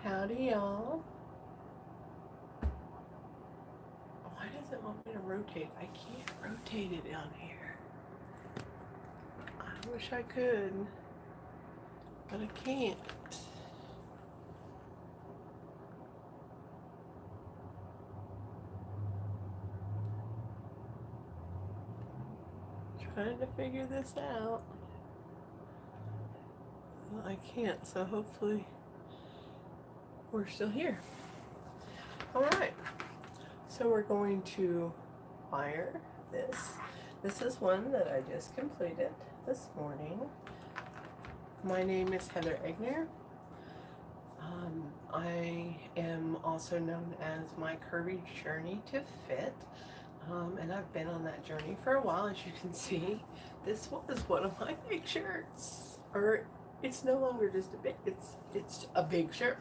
Howdy, y'all. Why does it want me to rotate? I can't rotate it down here. I wish I could, but I can't. Trying to figure this out. Well, I can't, so hopefully we're still here. Alright, so we're going to wire this. This is one that I just completed this morning. My name is Heather Egner. I am also known as My Curvy Journey to Fit. And I've been on that journey for a while, as you can see. This was one of my big shirts. Or it's no longer just a big, it's a big shirt.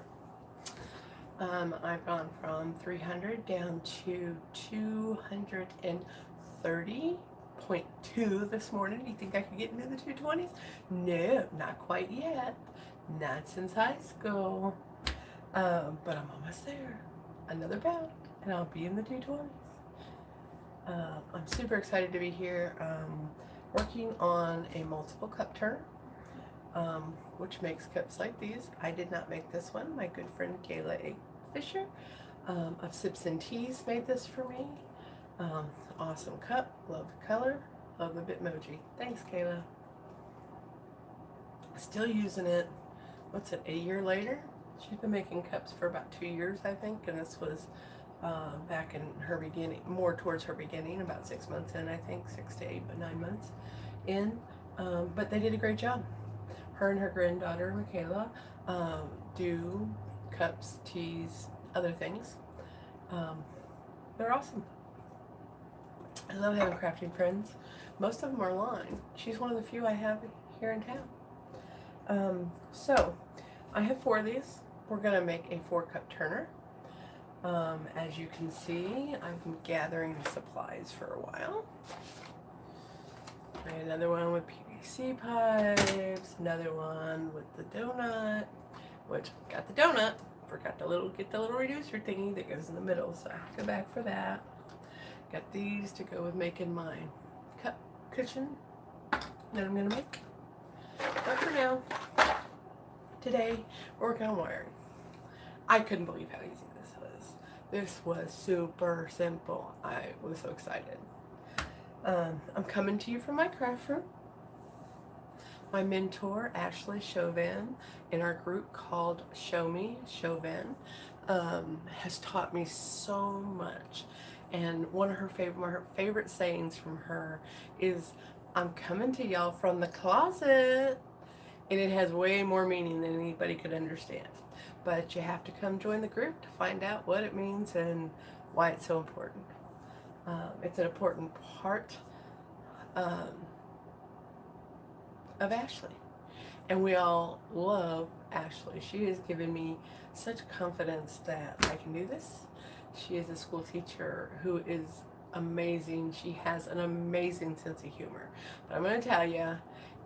I've gone from 300 down to 230.2 this morning. Do you think I could get into the 220s? No, not quite yet. Not since high school. But I'm almost there. Another pound, and I'll be in the 220s. I'm super excited to be here. Working on a multiple cup turner, which makes cups like these. I did not make this one. My good friend Kayla Fisher of Sips and Teas made this for me. Awesome cup. Love the color. Love the Bitmoji. Thanks, Kayla. Still using it. What's it, a year later? She's been making cups for about 2 years, I think, and this was back in her beginning, more towards her beginning, about 6 months in, I think, 6 to 8, but 9 months in. But they did a great job. Her and her granddaughter, Michaela, do cups, teas, other things. They're awesome. I love having crafting friends. Most of them are online. She's one of the few I have here in town. So I have 4 of these. We're gonna make a 4-cup turner. As you can see, I've been gathering supplies for a while. Another one with PVC pipes, another one with the donut, which got the donut, forgot to get the little reducer thingy that goes in the middle, so I have to go back for that. Got these to go with making my cup cushion that I'm gonna make. But for now, today, we're working on wiring. I couldn't believe how easy this was. This was super simple. I was so excited. I'm coming to you from my craft room. My mentor, Ashley Chauvin, in our group called Show Me Chauvin, has taught me so much. And one of her favorite sayings from her is, "I'm coming to y'all from the closet." And it has way more meaning than anybody could understand. But you have to come join the group to find out what it means and why it's so important. It's an important part of Ashley. And we all love Ashley. She has given me such confidence that I can do this. She is a school teacher who is amazing. She has an amazing sense of humor. But I'm going to tell you,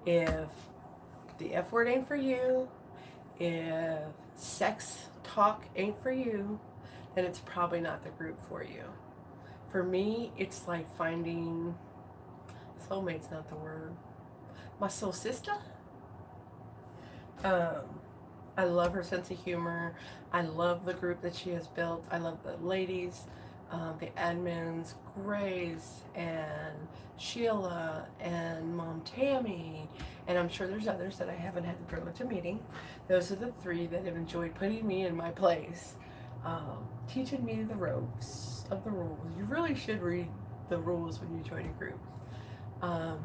if the F word ain't for you, if sex talk ain't for you, then it's probably not the group for you. For me, it's like finding, soulmate's not the word, my soul sister. I love her sense of humor. I love the group that she has built. I love the ladies, the admins, Grace and Sheila and Mom Tammy, and I'm sure there's others that I haven't had the privilege of meeting. Those are the 3 that have enjoyed putting me in my place, teaching me the ropes of the rules. You really should read the rules when you join a group. I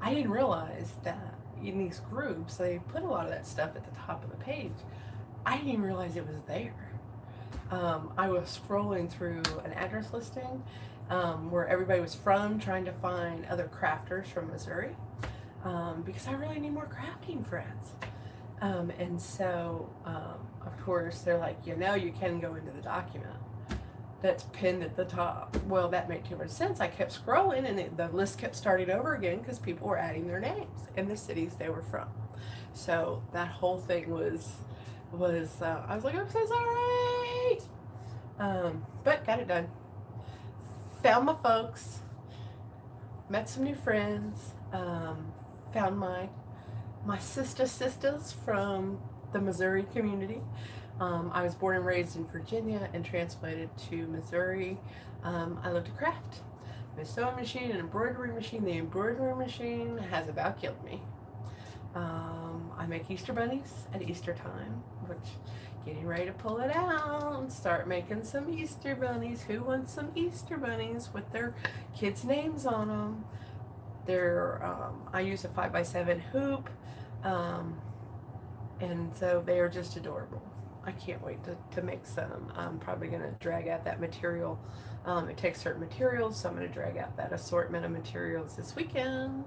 didn't realize that in these groups, they put a lot of that stuff at the top of the page. I didn't even realize it was there. I was scrolling through an address listing where everybody was from, trying to find other crafters from Missouri, because I really need more crafting friends. And so, of course, they're like, you can go into the document that's pinned at the top. Well, that made too much sense. I kept scrolling, and the list kept starting over again because people were adding their names and the cities they were from. So that whole thing was was, I was like, I'm so sorry. But got it done. Found my folks, met some new friends, found my sisters from the Missouri community. I was born and raised in Virginia and transplanted to Missouri. I love to craft. My sewing machine, an embroidery machine. The embroidery machine has about killed me. I make Easter bunnies at Easter time, which getting ready to pull it out and start making some Easter bunnies. Who wants some Easter bunnies with their kids' names on them? I use a 5x7 hoop, and so they are just adorable. I can't wait to make some. I'm probably going to drag out that material. It takes certain materials, so I'm going to drag out that assortment of materials this weekend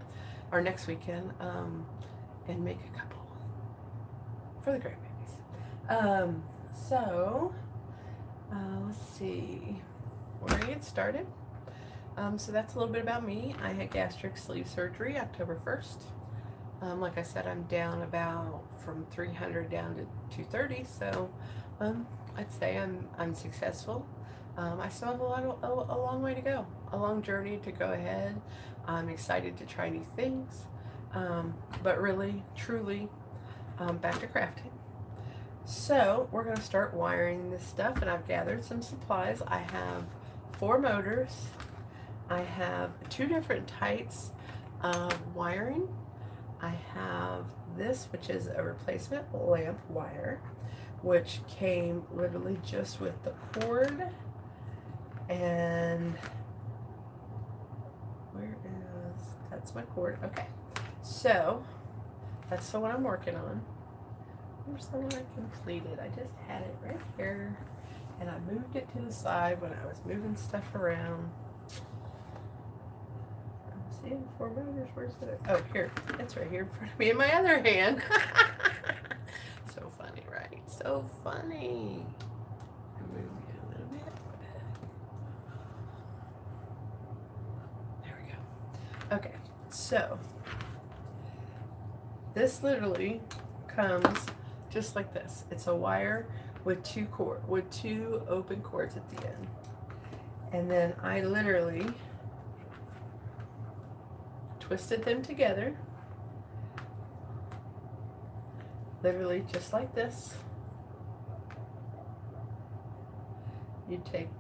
or next weekend, and make a couple for the grandbabies. Let's see. We're going to get started. So that's a little bit about me. I had gastric sleeve surgery October 1st. Like I said, I'm down about from 300 down to 230, so I'd say I'm successful. I still have a long way to go, a long journey to go ahead. I'm excited to try new things, but really, truly, back to crafting. So we're going to start wiring this stuff, and I've gathered some supplies. I have 4 motors. I have 2 different types of wiring. I have this, which is a replacement lamp wire, which came literally just with the cord. And that's my cord. Okay, so that's the one I'm working on. Here's the one I completed. I just had it right here, and I moved it to the side when I was moving stuff around. I'm seeing 4 motors. Where's it? Oh, here. It's right here in front of me in my other hand. So funny, right? So funny. Move you a little bit. There we go. Okay, so this literally comes just like this. It's a wire with 2 open cords at the end. And then I literally twisted them together. Literally just like this. You take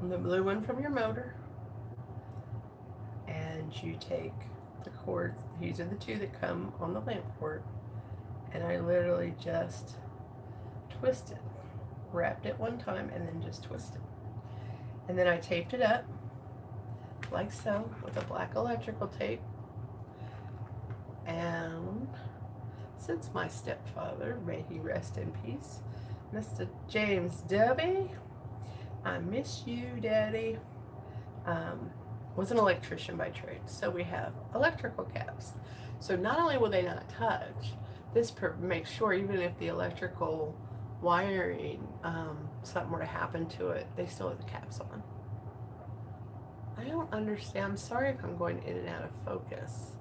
the blue one from your motor, and you take the cords. These are the 2 that come on the lamp cord. And I literally just twisted, wrapped it one time, and then just twisted. And then I taped it up like so with a black electrical tape. And since my stepfather, may he rest in peace, Mr. James W., I miss you, Daddy, was an electrician by trade. So we have electrical caps. So not only will they not touch, this makes sure even if the electrical wiring, something were to happen to it, they still have the caps on. I don't understand. I'm sorry if I'm going in and out of focus.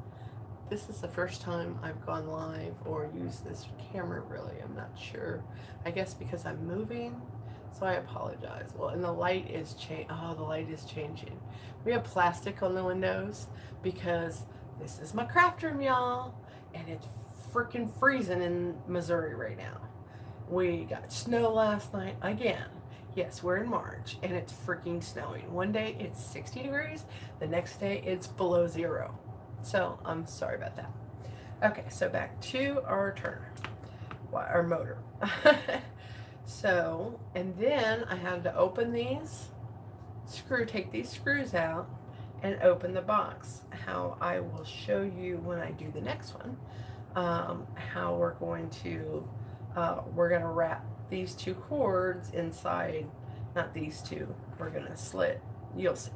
This is the first time I've gone live or used this camera, really. I'm not sure. I guess because I'm moving, so I apologize. Well, and the light is the light is changing. We have plastic on the windows because this is my craft room, y'all, and it's freaking freezing in Missouri right now. We got snow last night again. Yes, we're in March and it's freaking snowing. One day it's 60 degrees, the next day it's below 0. So I'm sorry about that. Okay, so back to our turner, our motor. So, and then I had to open these take these screws out and open the box. How I will show you when I do the next one, how we're going to wrap these 2 cords inside, not these 2, we're going to slit, you'll see.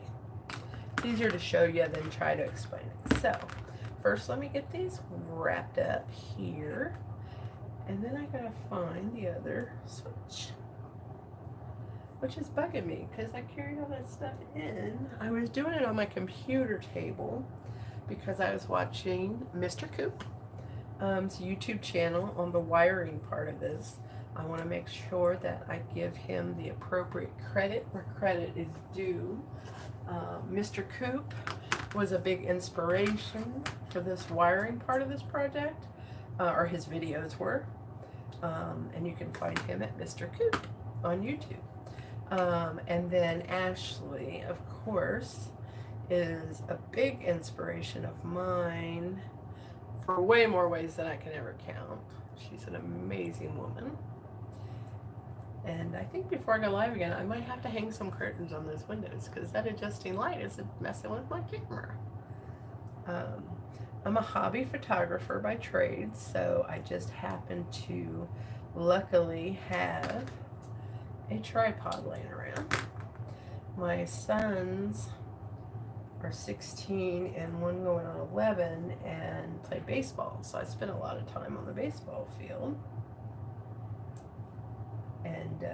It's easier to show you than try to explain it. So, first let me get these wrapped up here, and then I gotta find the other switch, which is bugging me because I carried all that stuff in. I was doing it on my computer table because I was watching Mr. Coop, YouTube channel on the wiring part of this. I want to make sure that I give him the appropriate credit where credit is due. Mr. Coop was a big inspiration for this wiring part of this project, or his videos were. And you can find him at Mr. Coop on YouTube. And then Ashley, of course, is a big inspiration of mine for way more ways than I can ever count. She's an amazing woman. And I think before I go live again, I might have to hang some curtains on those windows because that adjusting light is messing with my camera. I'm a hobby photographer by trade, so I just happen to luckily have a tripod laying around. My sons are 16 and one going on 11 and play baseball, so I spend a lot of time on the baseball field. And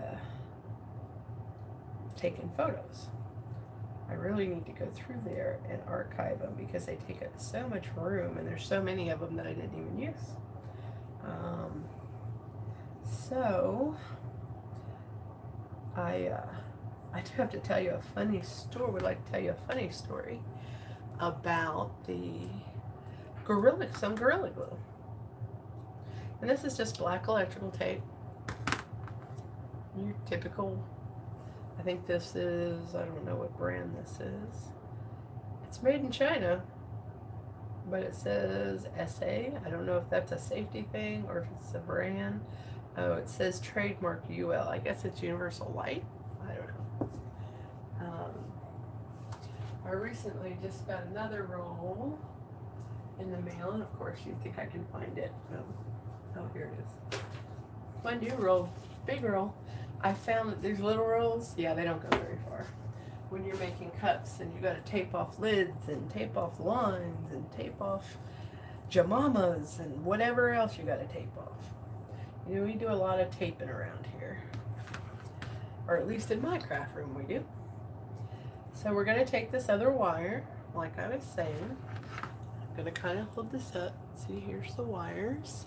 taking photos. I really need to go through there and archive them because they take up so much room, and there's so many of them that I didn't even use. So I do have to tell you a funny story. Would like to tell you a funny story about some Gorilla Glue. And this is just black electrical tape. Your typical, I think this is, I don't know what brand this is. It's made in China, but it says SA. I don't know if that's a safety thing or if it's a brand. Oh, it says trademark UL. I guess it's Universal Light. I don't know. I recently just got another roll in the mail, and of course you think I can find it. Oh, here it is. My new roll, big roll. I found that these little rolls, yeah, they don't go very far. When you're making cups and you got to tape off lids and tape off lines and tape off jamamas and whatever else you got to tape off. You know, we do a lot of taping around here. Or at least in my craft room we do. So we're going to take this other wire, like I was saying. I'm going to kind of hold this up. See, here's the wires.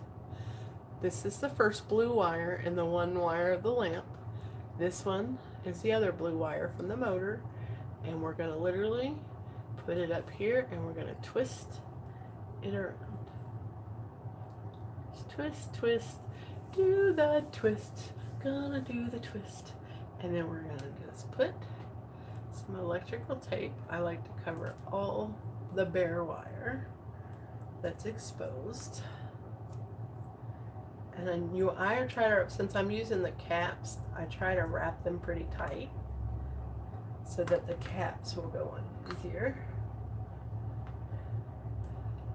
This is the first blue wire and the one wire of the lamp. This one is the other blue wire from the motor. And we're going to literally put it up here and we're going to twist it around. Just twist, twist, do the twist. Gonna do the twist. And then we're going to just put some electrical tape. I like to cover all the bare wire that's exposed. And then I try to, since I'm using the caps, I try to wrap them pretty tight so that the caps will go on easier.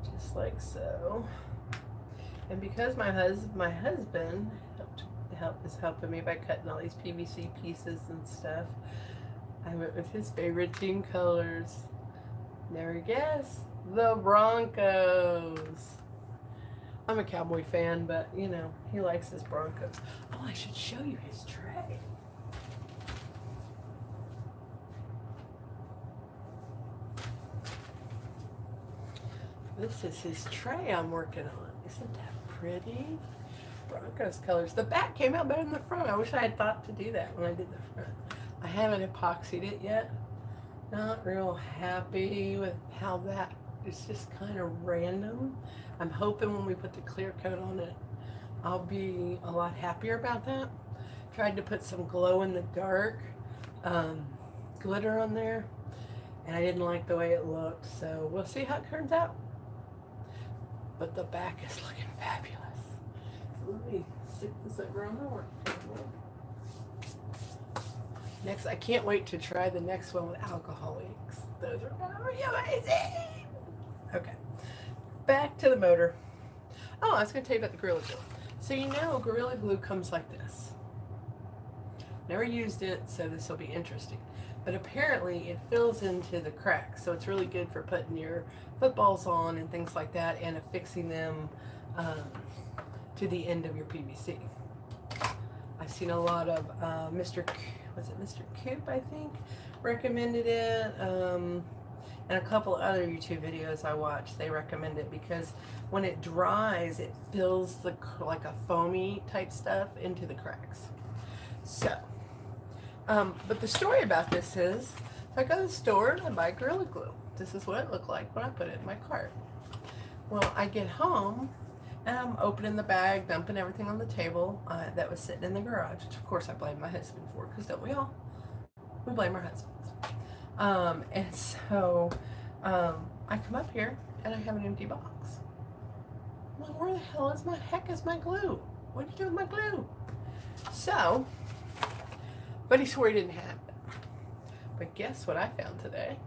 Just like so. And because my husband is helping me by cutting all these PVC pieces and stuff, I went with his favorite team colors. Never guess, the Broncos. I'm a Cowboy fan, but you know, he likes his Broncos. Oh, I should show you his tray. This is his tray I'm working on. Isn't that pretty? Broncos colors. The back came out better than the front. I wish I had thought to do that when I did the front. I haven't epoxied it yet. Not real happy with how that is, just kind of random. I'm hoping when we put the clear coat on it, I'll be a lot happier about that. Tried to put some glow in the dark glitter on there, and I didn't like the way it looked, so we'll see how it turns out. But the back is looking fabulous. So let me stick this over on the work table. Next, I can't wait to try the next one with alcohol inks. Those are gonna be amazing. Okay, back to the motor. Oh, I was gonna tell you about the Gorilla Glue. So you know, Gorilla Glue comes like this. Never used it, so this will be interesting. But apparently it fills into the cracks, so it's really good for putting your footballs on and things like that, and affixing them to the end of your PVC. I've seen a lot of Mr. Coop, I think, recommended it. and a couple other YouTube videos I watch, they recommend it because when it dries, it fills the like a foamy type stuff into the cracks. So, but the story about this is, I go to the store and I buy Gorilla Glue. This is what it looked like when I put it in my cart. Well, I get home and I'm opening the bag, dumping everything on the table that was sitting in the garage, which of course I blame my husband for, because don't we all? We blame our husbands. And so I come up here and I have an empty box. I'm like, where the hell is heck is my glue? What did you do with my glue? So, but he swore he didn't have it. But guess what I found today?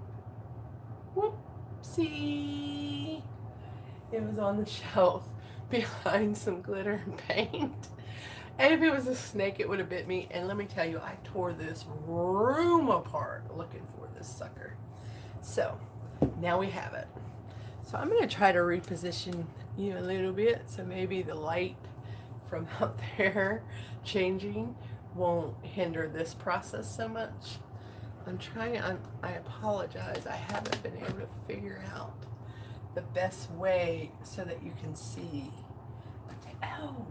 Whoopsie! It was on the shelf behind some glitter and paint. And if it was a snake, it would have bit me. And let me tell you, I tore this room apart looking for this sucker. So, now we have it. So I'm going to try to reposition you a little bit so maybe the light from out there changing won't hinder this process so much. I apologize, I haven't been able to figure out the best way so that you can see. Oh!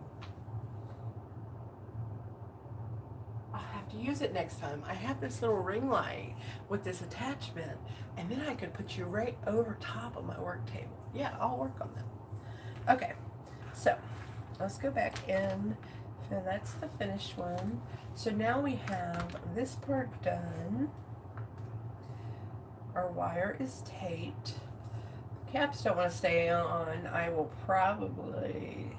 I'll have to use it next time. I have this little ring light with this attachment, and then I could put you right over top of my work table. Yeah, I'll work on that. Okay, so let's go back in. So that's the finished one. So now we have this part done. Our wire is taped. Caps don't want to stay on. I will probably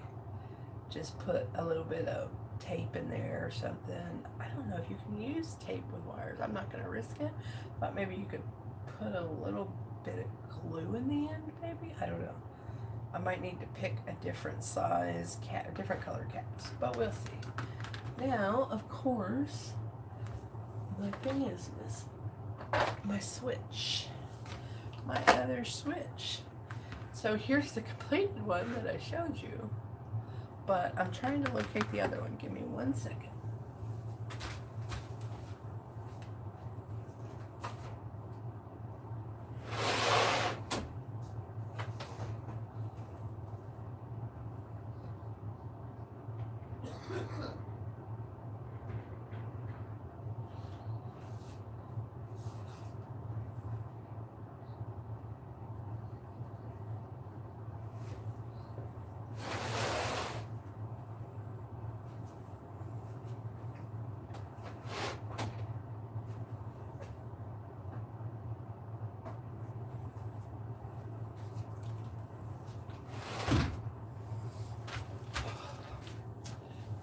just put a little bit of tape in there or something. I don't know if you can use tape with wires. I'm not going to risk it, but maybe you could put a little bit of glue in the end, maybe. I don't know. I might need to pick a different size cap, different color caps, but we'll see. Now, of course, the thing is this, my switch, my other switch. So here's the completed one that I showed you, but I'm trying to locate the other one. Give me 1 second.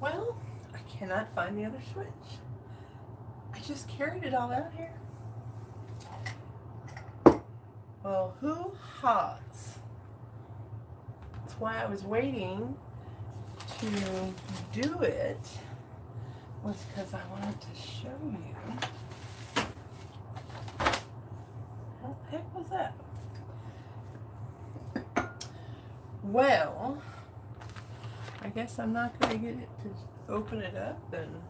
Well, I cannot find the other switch. I just carried it all out here. Well, who has? That's why I was waiting to do it, was because I wanted to show you. What the heck was that? Well, I guess I'm not going to get it to open it up and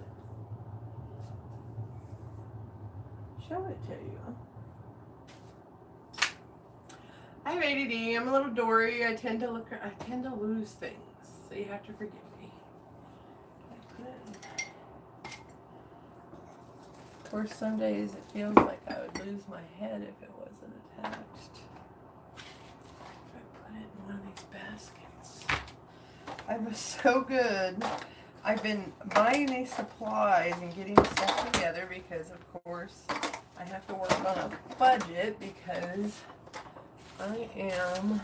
show it to you. I have ADD. I'm a little Dory. I tend to lose things, so you have to forgive me. Of course, some days it feels like I would lose my head if it wasn't attached. I put it in one of these baskets. I was so good. I've been buying these supplies and getting stuff together because, of course, I have to work on a budget because I am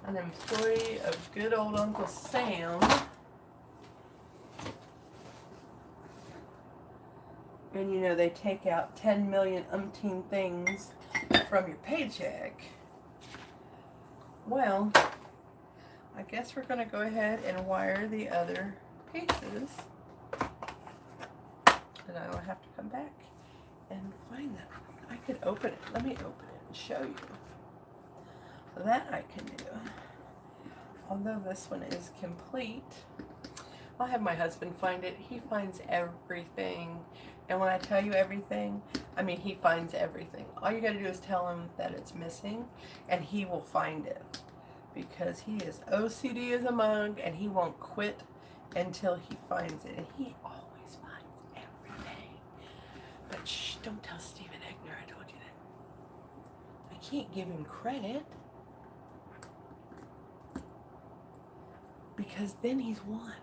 an employee of good old Uncle Sam. And you know, they take out 10 million umpteen things from your paycheck. Well, I guess we're going to go ahead and wire the other pieces. And I will have to come back and find them. I could open it. Let me open it and show you. That I can do. Although this one is complete, I'll have my husband find it. He finds everything. And when I tell you everything, I mean he finds everything. All you gotta do is tell him that it's missing and he will find it. Because he is OCD as a mug and he won't quit until he finds it. And he always finds everything. But shh, don't tell Stephen Egner I told you that. I can't give him credit. Because then he's won.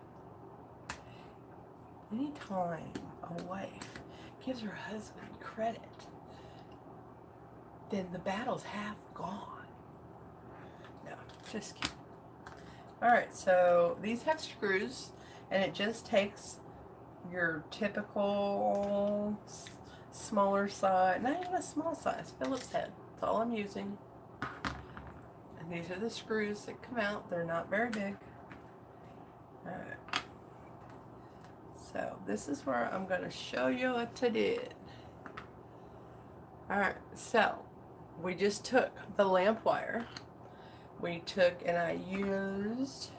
Anytime a wife gives her husband credit, then the battle's half gone. No, just kidding. Alright, so these have screws, and it just takes your typical smaller size, not even a small size, Phillips head. That's all I'm using. And these are the screws that come out. They're not very big. Alright. So this is where I'm going to show you what I did. Alright, so we just took the lamp wire. We took and I used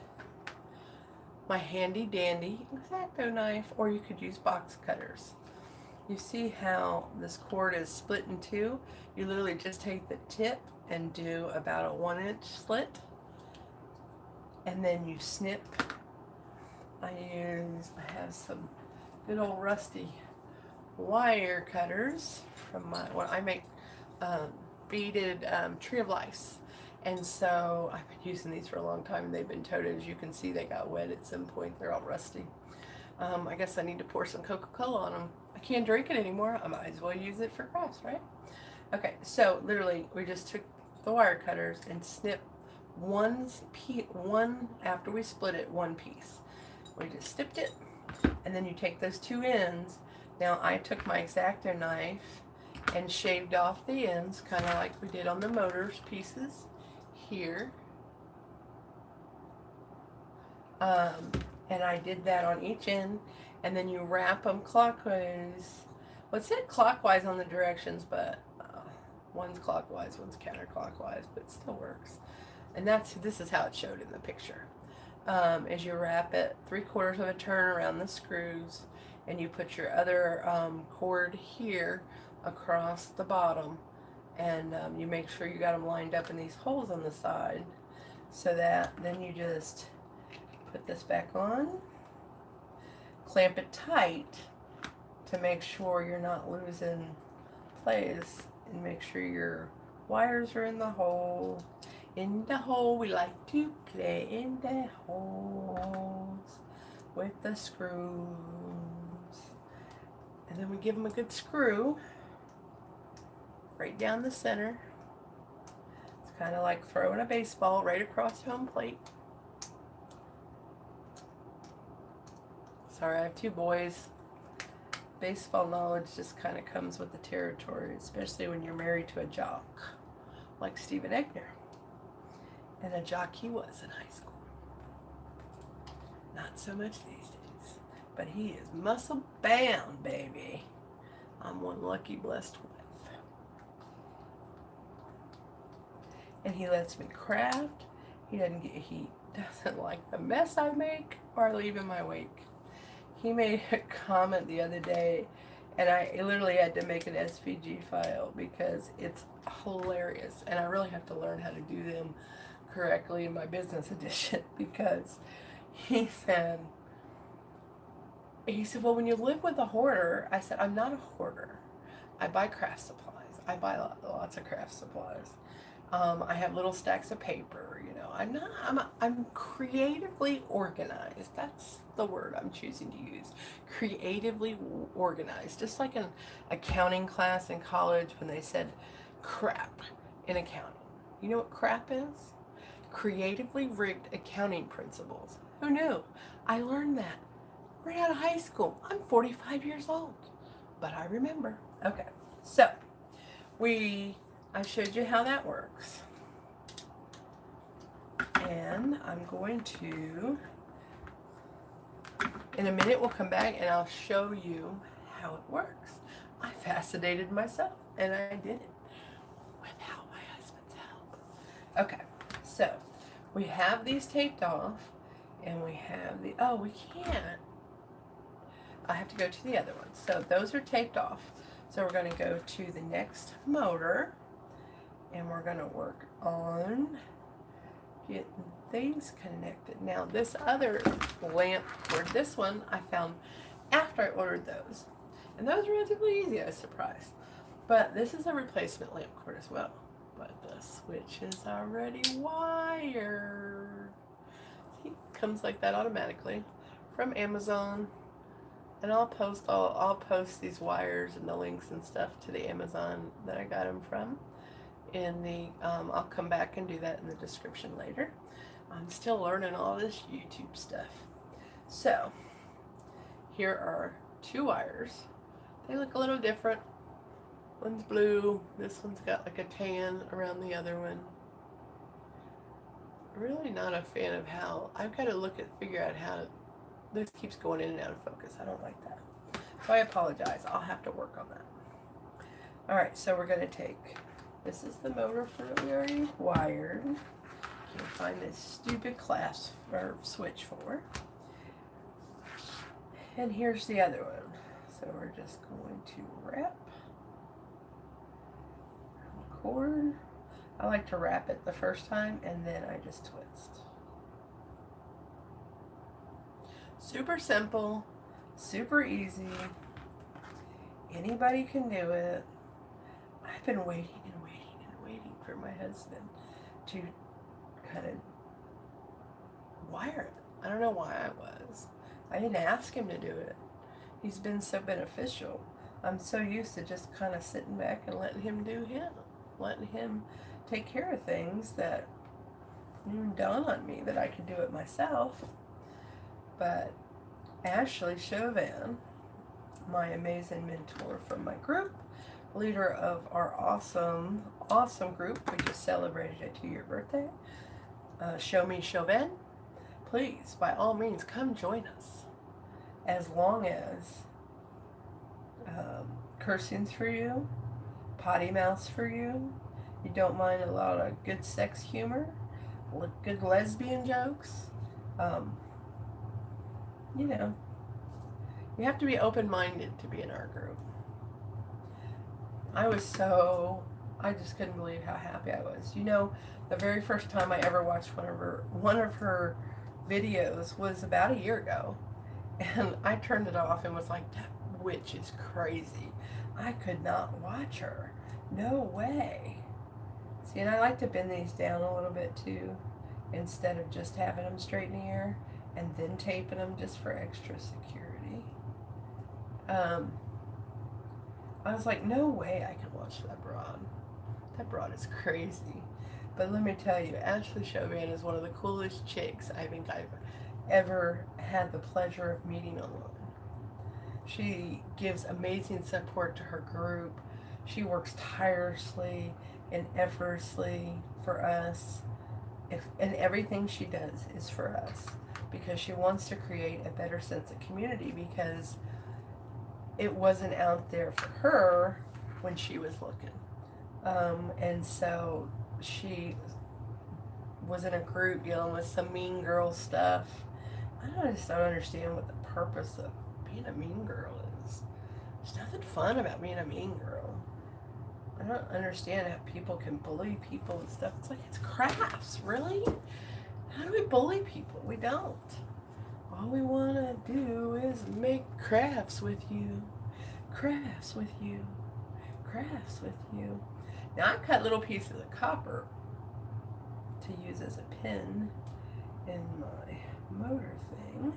my handy dandy X-Acto knife, or you could use box cutters. You see how this cord is split in two? You literally just take the tip and do about a 1-inch slit, and then you snip. I have some good old rusty wire cutters from when I make beaded Tree of Life. And so I've been using these for a long time and they've been toted. As you can see, they got wet at some point. They're all rusty. I guess I need to pour some Coca-Cola on them. I can't drink it anymore. I might as well use it for crafts, right? Okay, so literally we just took the wire cutters and snipped one after we split it, one piece. We just snipped it, and then you take those two ends. Now I took my X-Acto knife and shaved off the ends, kind of like we did on the motors pieces here. And I did that on each end, and then you wrap them clockwise. Well, it said clockwise on the directions, but one's clockwise, one's counterclockwise, but it still works. And this is how it showed in the picture. As you wrap it 3/4 of a turn around the screws, and you put your other cord here across the bottom, and you make sure you got them lined up in these holes on the side, so that then you just put this back on, clamp it tight to make sure you're not losing place, and make sure your wires are in the hole. In the hole, we like to play in the holes with the screws. And then we give them a good screw right down the center. It's kind of like throwing a baseball right across home plate. Sorry, I have two boys. Baseball knowledge just kind of comes with the territory, especially when you're married to a jock like Stephen Egner. And a jock he was in high school. Not so much these days. But he is muscle bound, baby. I'm one lucky blessed wife. And he lets me craft. He doesn't like the mess I make or leave in my wake. He made a comment the other day, and I literally had to make an SVG file because it's hilarious. And I really have to learn how to do them correctly in my business edition, because he said, well, when you live with a hoarder, I said, I'm not a hoarder. I buy craft supplies. I buy lots of craft supplies. I have little stacks of paper, you know. I'm creatively organized. That's the word I'm choosing to use. Creatively organized. Just like an accounting class in college when they said crap in accounting. You know what crap is? Creatively rigged accounting principles. Who knew? I learned that right out of high school. I'm 45 years old, but I remember. Okay, so I showed you how that works, and I'm going to, in a minute we'll come back and I'll show you how it works. I fascinated myself, and I did it without my husband's help. Okay. So we have these taped off, And we have the, oh, we can't. I have to go to the other one. So those are taped off. So we're going to go to the next motor. And we're going to work on getting things connected. Now this other lamp, or this one, I found after I ordered those. And those were relatively easy, I was surprised. But this is a replacement lamp cord as well. But the switch is already wired. See, it comes like that automatically from Amazon. And I'll post these wires and the links and stuff to the Amazon that I got them from. In the I'll come back and do that in the description later. I'm still learning all this YouTube stuff. So here are two wires. They look a little different. One's blue, this one's got like a tan around the other one. Really not a fan of how, I've got to figure out how this keeps going in and out of focus. I don't like that. So I apologize, I'll have to work on that. Alright, so we're going to take, this is the motor that we already wired. Can't find this stupid clasp or switch for. And here's the other one. So we're just going to wrap the cord. I like to wrap it the first time and then I just twist. Super simple, super easy. Anybody can do it. I've been waiting and waiting and waiting for my husband to kind of wire it. I don't know why I was. I didn't ask him to do it. He's been so beneficial. I'm so used to just kind of sitting back and letting him do him. Letting him take care of things that didn't dawn on me that I could do it myself. But Ashley Chauvin, my amazing mentor from my group, leader of our awesome group, we just celebrated a 2-year birthday, Show Me Chauvin, please, by all means, come join us. As long as cursing's for you, potty mouth's for you, you don't mind a lot of good sex humor, good lesbian jokes, you know, you have to be open-minded to be in our group. I just couldn't believe how happy I was. You know, the very first time I ever watched one of her videos was about a year ago. And I turned it off and was like, that witch is crazy. I could not watch her. No way. See, and I like to bend these down a little bit too, instead of just having them straight in the air and then taping them just for extra security. I was like, no way I can watch that broad. That broad is crazy. But let me tell you, Ashley Chauvin is one of the coolest chicks I think I've ever had the pleasure of meeting online. She gives amazing support to her group. She works tirelessly and effortlessly for us. And everything she does is for us, because she wants to create a better sense of community, because it wasn't out there for her when she was looking. And so she was in a group dealing with some mean girl stuff. I just don't understand what the purpose of being a mean girl is. There's nothing fun about being a mean girl. I don't understand how people can bully people and stuff. It's like, it's crafts, really? How do we bully people? We don't. All we want to do is make crafts with you. Crafts with you. Crafts with you. Now I cut little pieces of copper to use as a pin in my motor thing.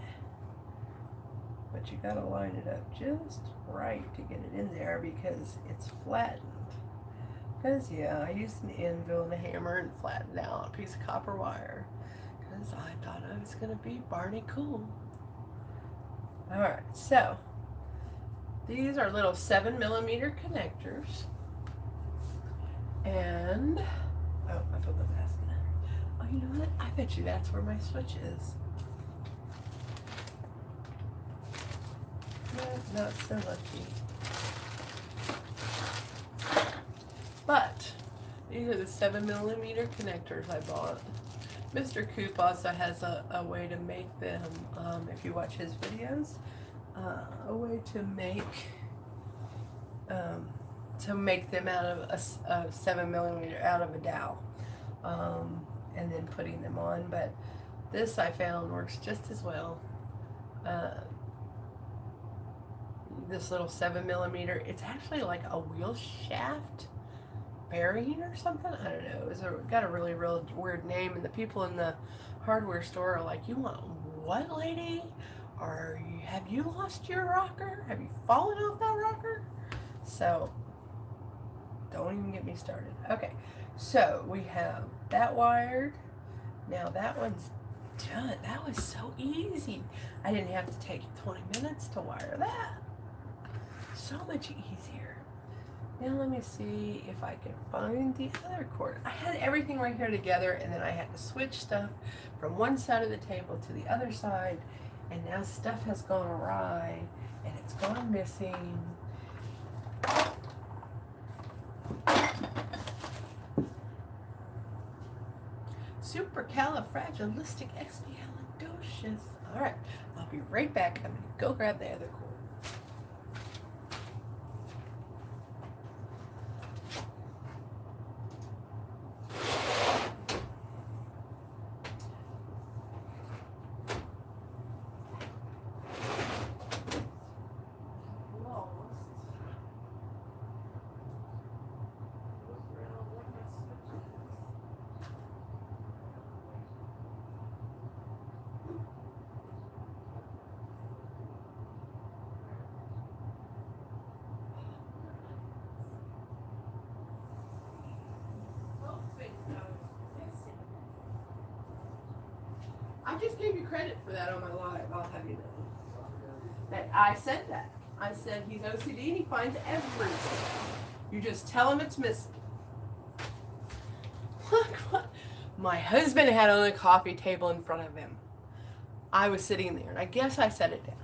But you gotta line it up just right to get it in there, because it's flattened. Because, yeah, I used an anvil and a hammer and flattened out a piece of copper wire, because I thought I was going to be Barney cool. Alright, so these are little 7mm connectors. And, oh, I put the basket in. Oh, you know what? I bet you that's where my switch is. No, not so lucky. But these are the 7mm connectors I bought. Mr. Coop also has a way to make them, if you watch his videos, a way to make them out of a 7mm out of a dowel, and then putting them on. But this I found works just as well. This little 7mm, it's actually like a wheel shaft bearing or something. I don't know. It's got a really real weird name, and the people in the hardware store are like, "You want what, lady? Have you lost your rocker? Have you fallen off that rocker?" So don't even get me started. Okay, so we have that wired. Now that one's done. That was so easy. I didn't have to take 20 minutes to wire that. So much easier. Now let me see if I can find the other cord. I had everything right here together, and then I had to switch stuff from one side of the table to the other side, and now stuff has gone awry and it's gone missing. Supercalifragilisticexpialidocious. All right, I'll be right back. I'm gonna go grab the other cord. I just gave you credit for that on my live. I'll have you know. That I said that. I said he's OCD and he finds everything. You just tell him it's missing. Look what my husband had on the coffee table in front of him. I was sitting there, and I guess I set it down.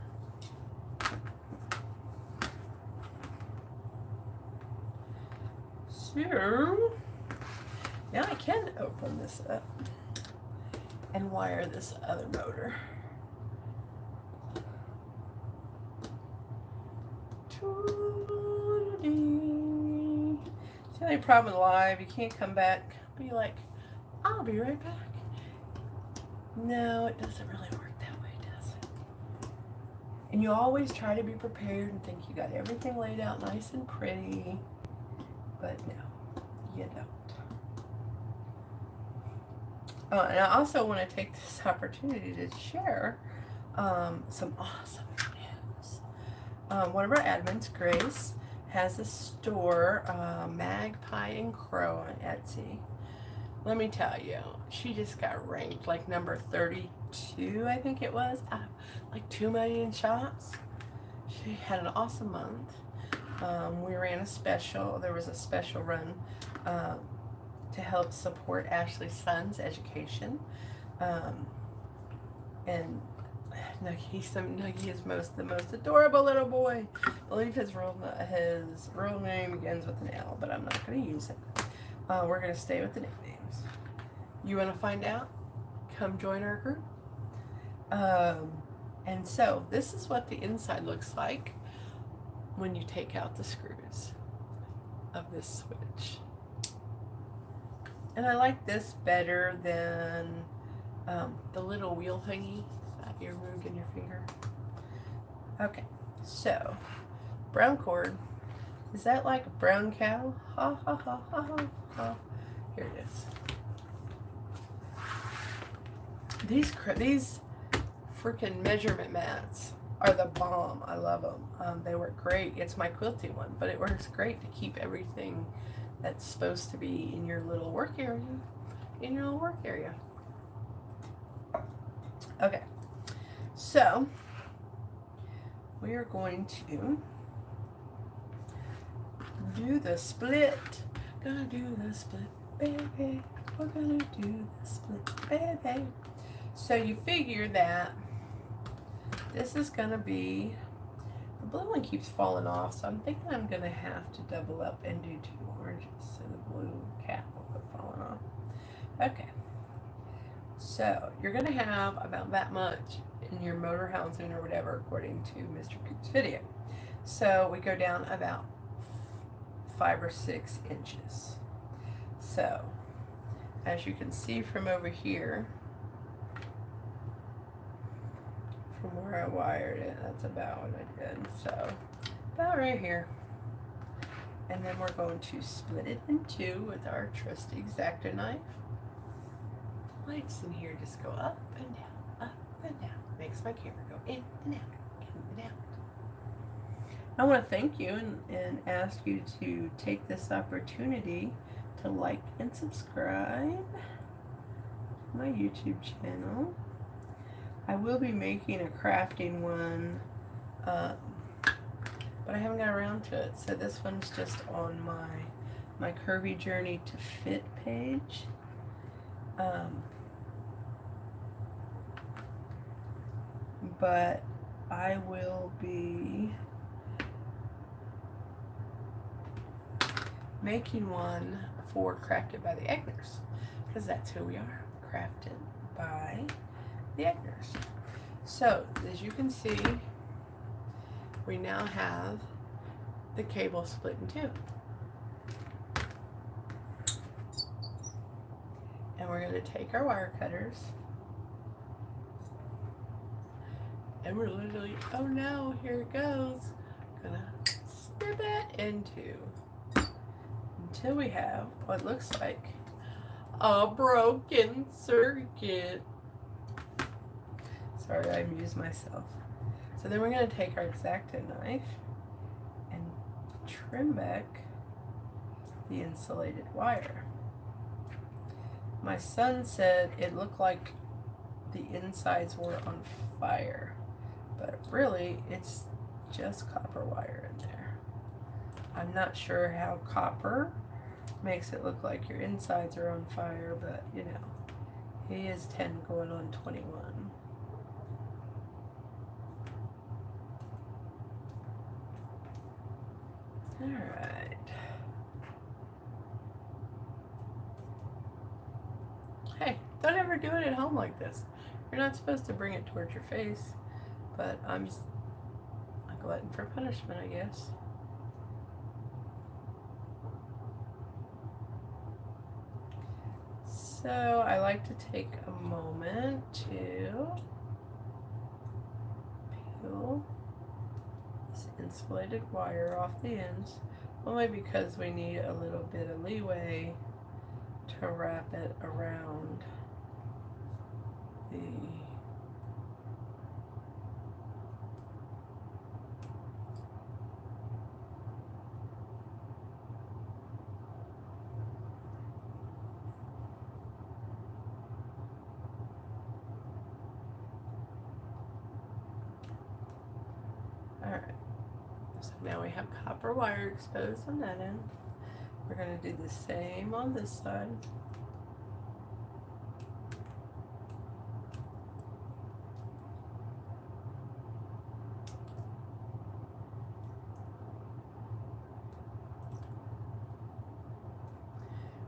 So now I can open this up and wire this other motor. See, the only problem with live, you can't come back, be like, I'll be right back. No, it doesn't really work that way, does it? And you always try to be prepared and think you got everything laid out nice and pretty, but no, you don't. Oh, and I also want to take this opportunity to share some awesome news. One of our admins, Grace, has a store, Magpie and Crow on Etsy. Let me tell you, she just got ranked like number 32, I think it was, out of like 2 million shops. She had an awesome month. We ran a special. There was a special run to help support Ashley's son's education. And Nuggie is the most adorable little boy. I believe his real name begins with an L, but I'm not going to use it. We're going to stay with the nicknames. You want to find out? Come join our group. And so this is what the inside looks like when you take out the screws of this switch. And I like this better than the little wheel thingy that you removed in your finger. Okay, so brown cord. Is that like a brown cow? Ha ha ha ha ha ha. Here it is. These freaking measurement mats are the bomb. I love them. They work great. It's my quilty one, but it works great to keep everything that's supposed to be in your little work area, Okay, so we are going to do the split. Gonna do the split, baby. We're gonna do the split, baby. So you figure that this is gonna be, the blue one keeps falling off, so I'm thinking I'm gonna have to double up and do 2 oranges so the blue cap will quit falling off. Okay. So you're going to have about that much in your motor housing or whatever, according to Mr. Coop's video. So we go down about 5 or 6 inches. So as you can see from over here, from where I wired it, that's about what I did. So about right here. And then we're going to split it in two with our trusty X-Acto knife. Lights in here just go up and down, up and down. Makes my camera go in and out, in and out. I want to thank you and ask you to take this opportunity to like and subscribe to my YouTube channel. I will be making a crafting one, but I haven't got around to it. So this one's just on my Curvy Journey to Fit page. But I will be making one for Crafted by the Egners, because that's who we are, Crafted by the Egners. So as you can see, we now have the cable split in two. And we're going to take our wire cutters, and we're literally, oh no, here it goes, gonna snip it into, until we have what looks like a broken circuit. Sorry, I amused myself. So then we're going to take our X-Acto knife and trim back the insulated wire. My son said it looked like the insides were on fire, but really it's just copper wire in there. I'm not sure how copper makes it look like your insides are on fire, but you know, he is 10 going on 21. Alright. Hey, don't ever do it at home like this. You're not supposed to bring it towards your face, but I'm a glutton for punishment, I guess. So I like to take a moment to peel this insulated wire off the ends, only because we need a little bit of leeway to wrap it around the Alright, so now we have copper wire exposed on that end. We're going to do the same on this side.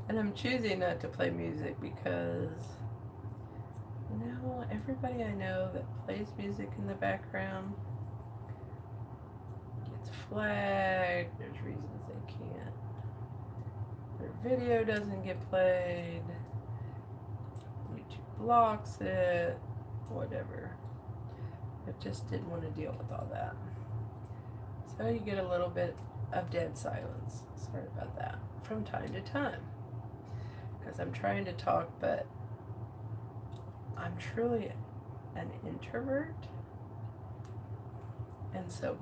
And I'm choosing not to play music because, you know, everybody I know that plays music in the background gets flagged. There's reasons they can't. Their video doesn't get played. YouTube blocks it. Whatever. I just didn't want to deal with all that. So you get a little bit of dead silence. Sorry about that. From time to time. Because I'm trying to talk, but I'm truly an introvert, and so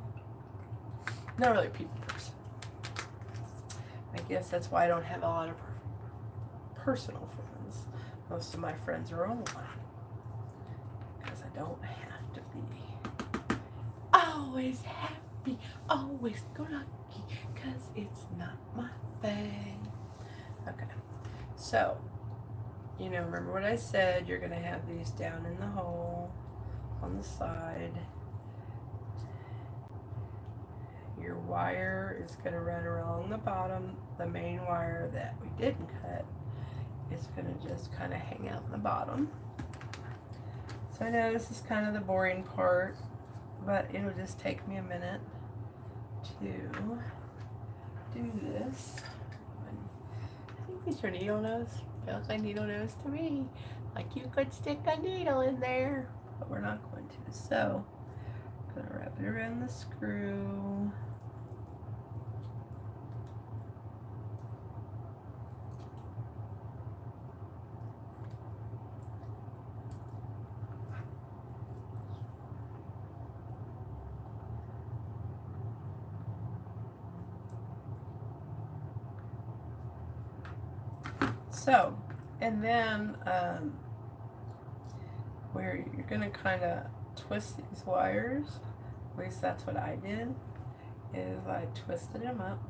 not really a people person. I guess that's why I don't have a lot of personal friends. Most of my friends are online, because I don't have to be always happy, always go lucky, because it's not my thing. Okay. So, you know, remember what I said, you're going to have these down in the hole on the side. Your wire is going to run along the bottom. The main wire that we didn't cut is going to just kind of hang out in the bottom. So I know this is kind of the boring part, but it'll just take me a minute to do this. I think these are needle nose. Feels like needle nose to me. Like you could stick a needle in there, but we're not going to. So I'm gonna wrap it around the screw. So, and then where you're gonna kind of twist these wires, at least that's what I did, is I twisted them up.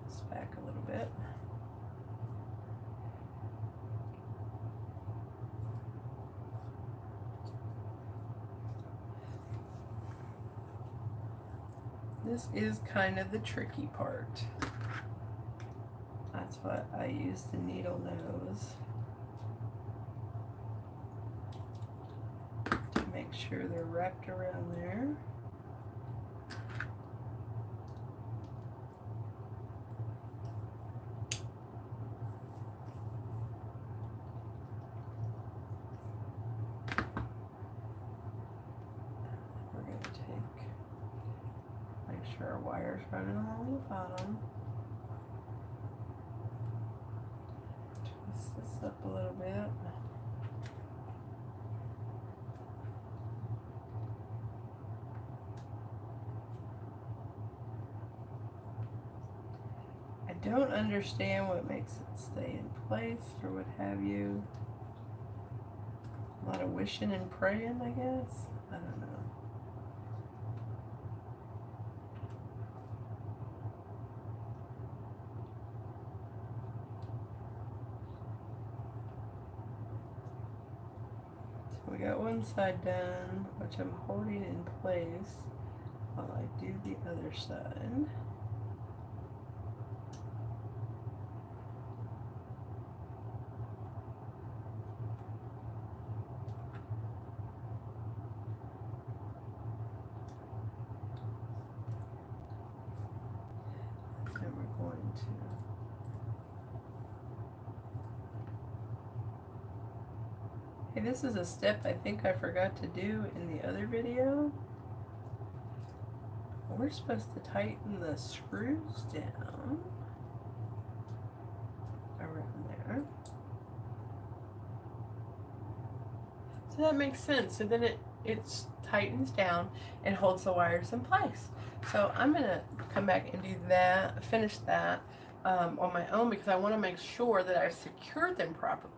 This back a little bit. This is kind of the tricky part. That's what I use the needle nose to make sure they're wrapped around there. We're going to make sure our wire's running along the bottom. Twist this up a little bit. I don't understand what makes it stay in place or what have you. A lot of wishing and praying, I guess. I don't know. So we got one side done, which I'm holding in place while I do the other side. Hey, this is a step I think I forgot to do in the other video. We're supposed to tighten the screws down around there. So that makes sense. So then it tightens down and holds the wires in place. So I'm gonna come back and do that, finish that on my own, because I want to make sure that I secured them properly.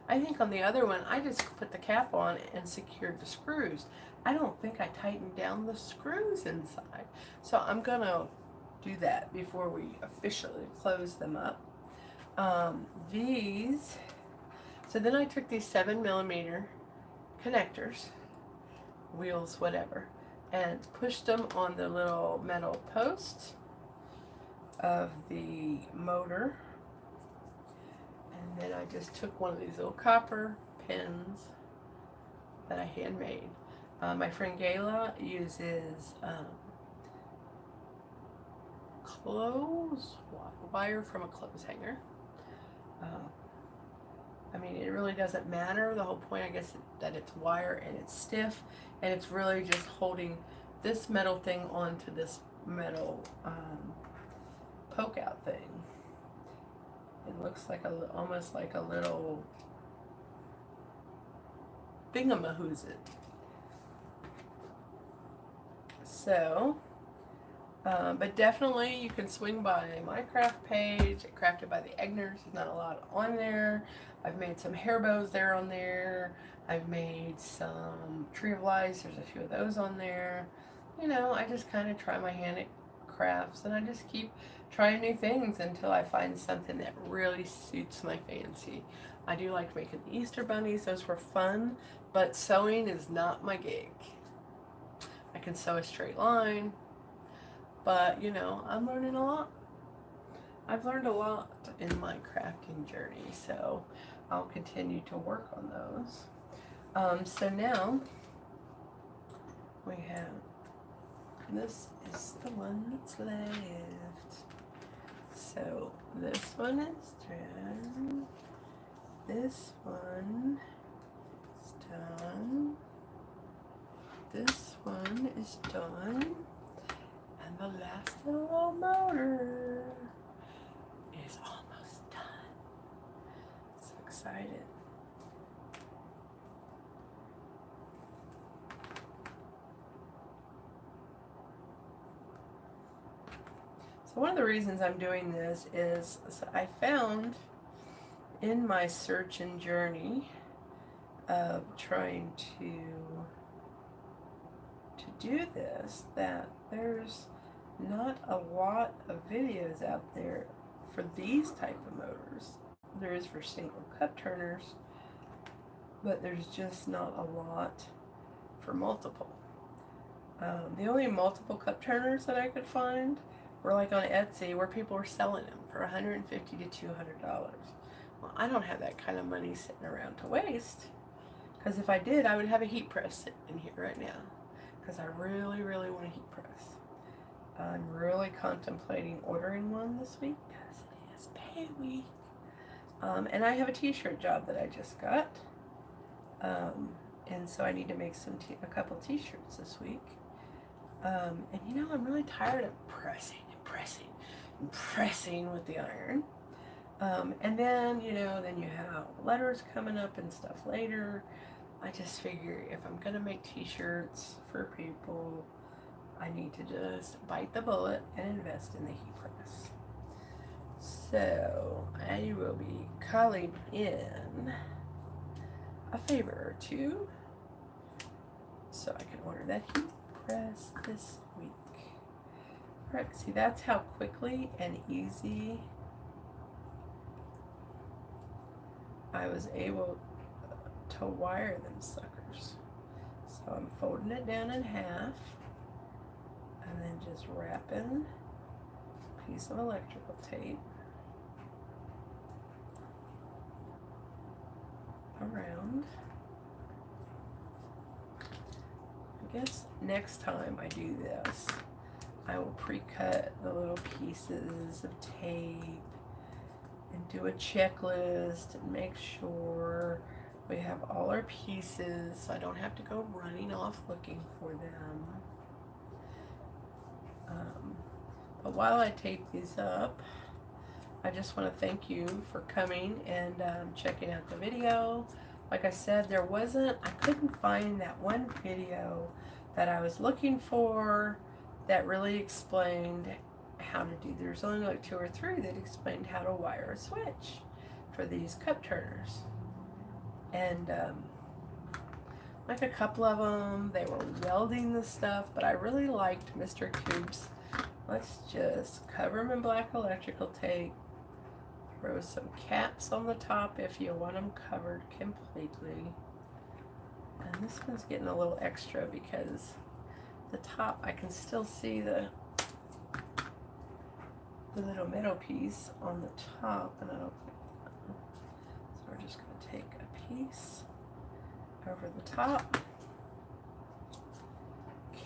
I think on the other one, I just put the cap on and secured the screws. I don't think I tightened down the screws inside. So I'm gonna do that before we officially close them up. So then I took these 7mm connectors, wheels, whatever, and pushed them on the little metal post of the motor. And then I just took one of these little copper pins that I handmade. My friend Gayla uses clothes wire from a clothes hanger. I mean, it really doesn't matter. The whole point, I guess, that it's wire and it's stiff, and it's really just holding this metal thing onto this metal poke out thing. It looks like almost like a little thingamahoosit. So, but definitely you can swing by my craft page, Crafted by the Egners. There's not a lot on there. I've made some hair bows there on there. I've made some tree of lights. There's a few of those on there. You know, I just kind of try my hand at crafts, and I just keep trying new things until I find something that really suits my fancy. I do like making the Easter bunnies. Those were fun, but sewing is not my gig. I can sew a straight line, but you know, I'm learning a lot. I've learned a lot in my crafting journey, so I'll continue to work on those. So now we have, this is the one that's left. So this one is done. This one is done. This one is done. And the last little motor is almost done. So excited. So one of the reasons I'm doing this is I found in my search and journey of trying to do this that there's not a lot of videos out there for these type of motors. There is for single cup turners, but there's just not a lot for multiple. The only multiple cup turners that I could find were like on Etsy, where people were selling them for $150 to $200. Well, I don't have that kind of money sitting around to waste, because if I did, I would have a heat press sitting in here right now, because I really, really want a heat press. I'm really contemplating ordering one this week because it is pay week. And I have a t-shirt job that I just got. And so I need to make a couple t-shirts this week. And you know, I'm really tired of pressing and pressing with the iron. And then, you know, then you have letters coming up and stuff later. I just figure if I'm gonna make t-shirts for people, I need to just bite the bullet and invest in the heat press. So I will be calling in a favor or two so I can order that heat press this week. All right, see, that's how quickly and easy I was able to wire them suckers. So I'm folding it down in half and then just wrapping a piece of electrical tape around. I guess next time I do this, I will pre-cut the little pieces of tape and do a checklist and make sure we have all our pieces so I don't have to go running off looking for them. But while I tape these up, I just want to thank you for coming and checking out the video. Like I said, I couldn't find that one video that I was looking for that really explained how to do. There's only like 2 or 3 that explained how to wire a switch for these cup turners. And like a couple of them, they were welding the stuff, but I really liked Mr. Coop's. Let's just cover them in black electrical tape. Throw some caps on the top if you want them covered completely. And this one's getting a little extra because the top, I can still see the little metal piece on the top, and I don't think that. So we're just going to take a piece over the top.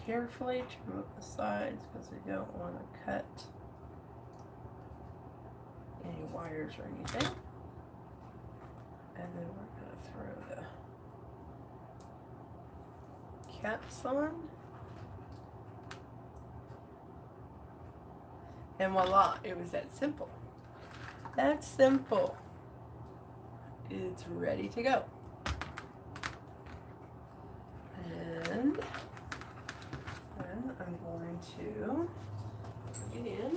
Carefully trim up the sides because we don't want to cut any wires or anything. And then we're going to throw the caps on. And voila, it was that simple. That's simple. It's ready to go. And then I'm going to plug it in.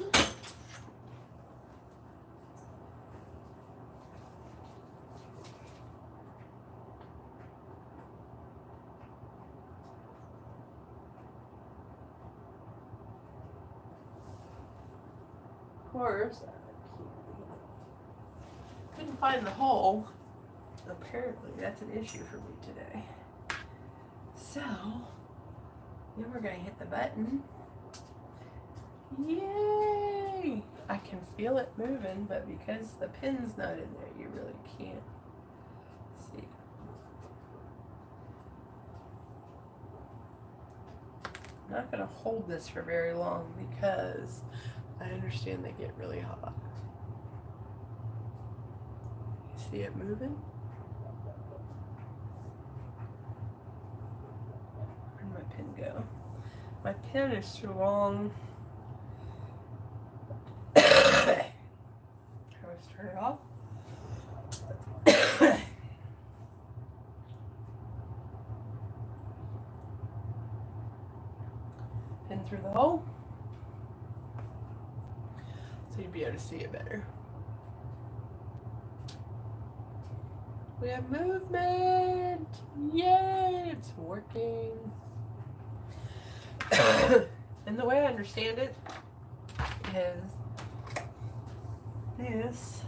Of course, I couldn't find the hole. Apparently, that's an issue for me today. So, then we're going to hit the button. Yay! I can feel it moving, but because the pin's not in there, you really can't I'm not going to hold this for very long because I understand they get really hot. You see it moving? Where'd my pen go? My pen is too long. I always turn it off. Pin through the hole so you'd be able to see it better. We have movement! Yay! It's working. And the way I understand it is this.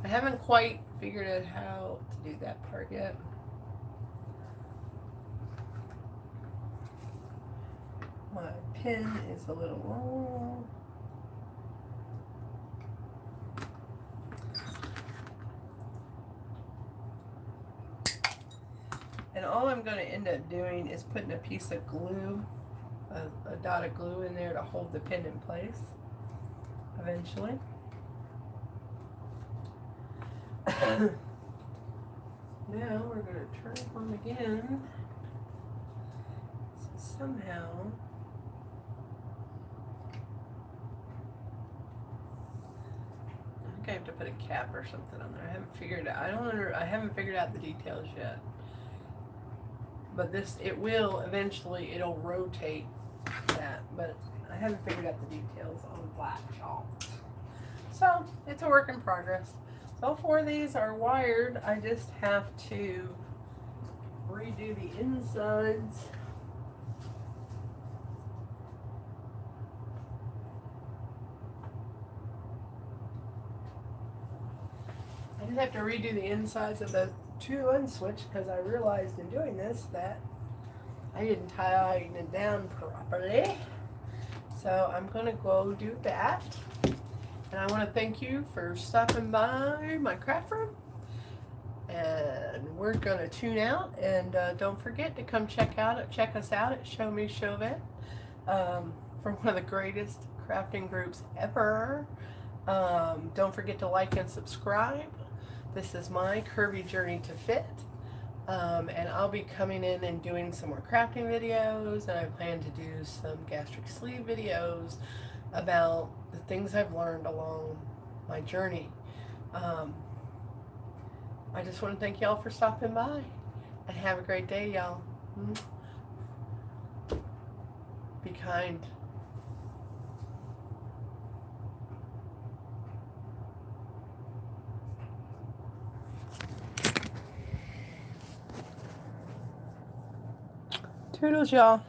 I haven't quite figured out how to do that part yet. My pin is a little long. And all I'm going to end up doing is putting a piece of glue, a dot of glue in there to hold the pin in place eventually. Now we're going to turn it on again. So somehow I think I have to put a cap or something on there. I haven't figured out. I haven't figured out the details yet. But this, it will eventually, it'll rotate that, but I haven't figured out the details on black chalk. So it's a work in progress. So all 4 of these are wired. I just have to redo the insides. I just have to redo the insides of the 2 unswitched because I realized in doing this that I didn't tighten it down properly. So I'm going to go do that. And I want to thank you for stopping by my craft room. And we're going to tune out. And don't forget to come check us out at Show Me Chauvet for one of the greatest crafting groups ever. Don't forget to like and subscribe. This is my curvy journey to fit. And I'll be coming in and doing some more crafting videos, and I plan to do some gastric sleeve videos about the things I've learned along my journey. I just want to thank y'all for stopping by, and have a great day, y'all. Be kind. Toodles, y'all.